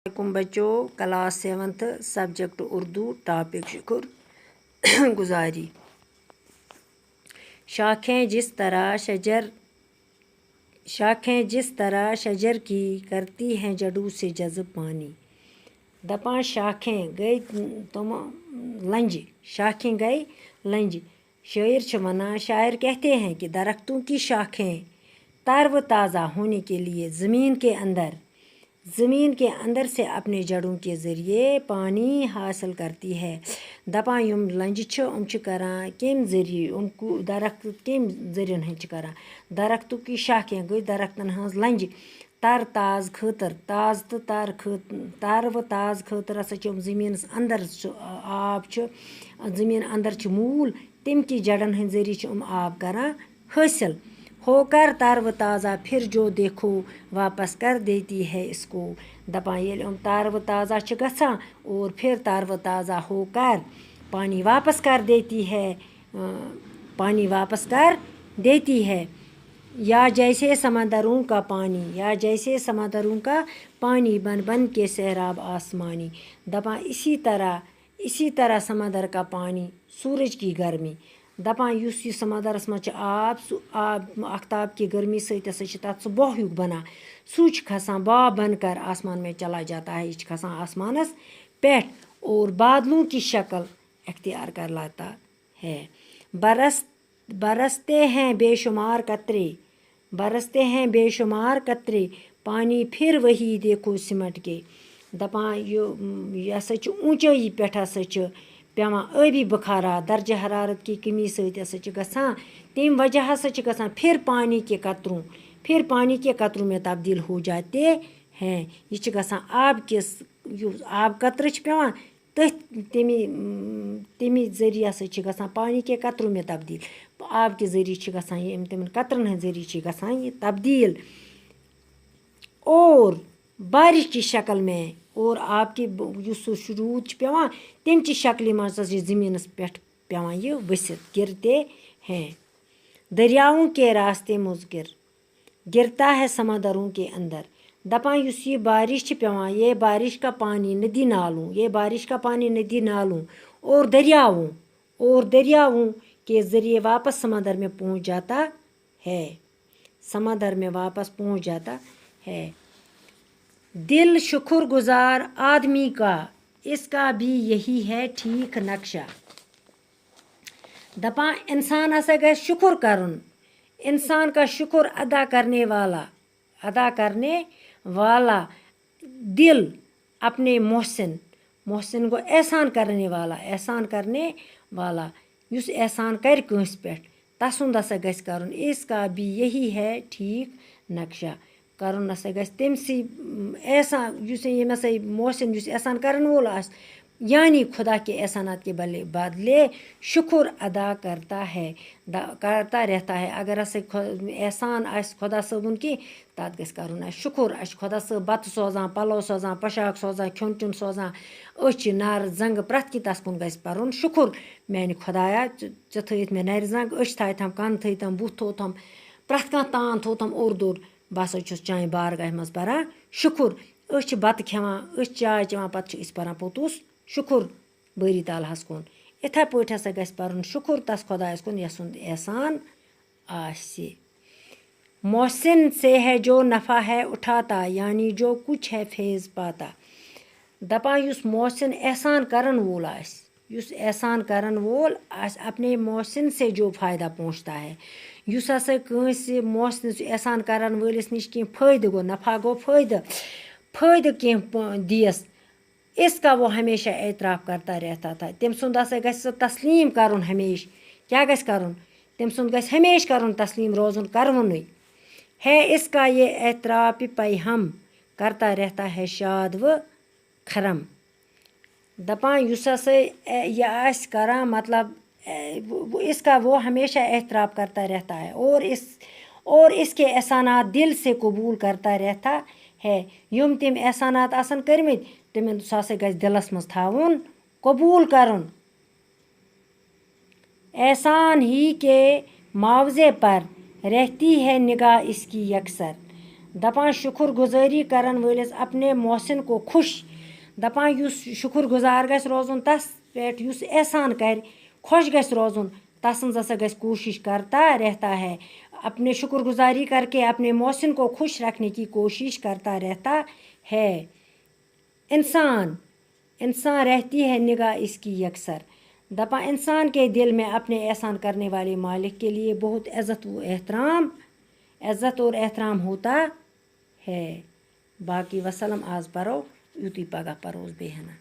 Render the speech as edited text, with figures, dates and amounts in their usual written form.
वालेकुम बच्चों, class 7th subject Urdu, topic शुक्र गुजारी। शाखें जिस तरह शजर की करती हैं जड़ों से जज़्ब पानी। दपां शाखें गई तुम लंज, शाखें गई लंज। शायर छ वनान, शायर कहते हैं कि दरख्तों की शाखें ताज़ा ताज़ा होने के लिए ज़मीन के अंदर से अपने जड़ों के ज़रिए पानी हासिल करती है। दपां युम लंज छ उम छ करान केम ज़रिए उनको दरख्त केम ज़रियन हन छ करान। दरख्तों की शाखें गई दरख्तन हंस लंज तर ताज़ खतर, ताज़ तो तर व ताज़ खतर हसा छ ज़मीनस अंदर आब छ ज़मीन अंदर छ मूल तम की जड़न हंद ज़रिए छ आब करान हासिल होकर तर व ताज़ा, फिर जो देखो वापस कर देती है इसको। दपां येल तर व ताज़ा छ गछान और फिर तर व ताज़ा होकर पानी वापस कर देती है या जैसे समंदरों का पानी बन बन के सैराब आसमानी। दपां इसी तरह समंदर का पानी सूरज की गर्मी। दपां युस यह समंदरस मज आब आब आफ्ताब की गर्मी सत तथ बोह युग बना सू खसान बाब बनकर आसमान में चला जाता है। यह खसान आसमानस पेट और बादलों की शक्ल अख्तियार कर लाता है। बरसते हैं बेशुमार कतरे पानी फिर वही देखो सिमट के। दपां यह हसा ऊंचाई पे हसा पेवान आबी बुखारा दर्ज हरारत की कमी सत गसान तम वजह हसा गसान फिर पानी के कतरों में तब्दील हो जाते हैं। यह गसान आब कतर पेवान तमी ज़रिए हसा गसान पानी के कतरों में तब्दील। आब के ज़रिए गसान तम कतरन हंद ज़रिए गसान यह तब्दील और बारिश की शक्ल में और आपकी रूद पेवान तम की शक्ल मज ज़मीनस पे पेवान यह वसित गिरते हैं। दरियाओं के रास्ते मुज़गिर गिरता है समंदरों के अंदर। दपां युस यह बारिश पेवान ये बारिश का पानी नदी नालों और दरियाओं के ज़रिए वापस समंदर में वापस पहुँच जाता है। दिल शुक्रगुजार आदमी का इसका भी यही है ठीक नक्शा। दपां इंसान हसा गए शुक्र करन, इंसान का शुक्र अदा करने वाला दिल अपने मोहसिन को एहसान करने वाला युस एहसान कर कंस पेट तसुंद हसा गस करन इसका भी यही है ठीक नक्शा। करन हसा गस तमसी एहसान युस यम हसा मोहसिन युस एहसान करन वोल आस यानी खुदा के एहसानात के बदले शुक्र अदा करता रहता है। अगर हसा एहसान आस खुदा सबन की तथ गस करन शुक्र अस खुदा सब बत सोजान पलो सोजान पोशाक सोजान खन चुन सोजान अच नर जंग प्रथ की तस कुन गस परन शुक्र मैंने खुदाया चे थत मे नर जंग अच थम कन थम बुथ थोथम प्रथ कह तान थोथम ओर दोर बह छुस चाय बारगाह मज परान शुक्र अच बत खेवान अच चाय चवान पत परान पोतुस शुक्र बारी तालहस कुन। इथे पे हसा गस परन शुक्र तस खुदायस कुन यसुंद एहसान आसे। मोहसिन से है जो नफ़ा है उठाता यानी जो कुछ है फैज़ पाता। दपां युस मोहसिन एहसान करन वोल अपने मोहसिन से जो फ़ायदा पहुँचता है। युस हसा कंसे मोहसिन एहसान करन वलिस निश कह फ़ायदा गो नफ़ा गो फ़ायदा कह दियस इसका वो हमेशा एतराफ़ करता रहता था। तम सुंद हसा गस तस्लीम करन हमेश क्या गस करन तम सुंद गस हमेश करन तस्लीम रोजन करवनुई है इसका ये एतराफ़ पैहम करता रहता है शाद व खरम। दपां युस हसा यह आस करान मतलब इसका वो हमेशा एतराफ़ करता रहता है और इसके एहसानात दिल से कबूल करता रहता है। युम तम एहसानात आसन करमित तमन हसा गस दिलस मज थाउन कबूल करन। एहसान ही के मुआवजे पर रहती है निगाह इसकी यकसर। दपान शुक्र गुजारी करन वलिस अपने मोहसिन को खुश दपान युस शुक्र गुजार गस रोजुन तस पेट युस एहसान कर खुश गस रोजुन तसंज हसा गस कोशिश करता रहता है। अपने शुक्रगुजारी करके अपने मोहसिन को खुश रखने की कोशिश करता रहता है। इंसान इंसान रहती है निगाह इसकी अक्सर दपा इंसान के दिल में अपने एहसान करने वाले मालिक के लिए बहुत इज़्ज़त और एहतराम होता है। बाकी वसलम आज परो यूती पगह परोस बेहना।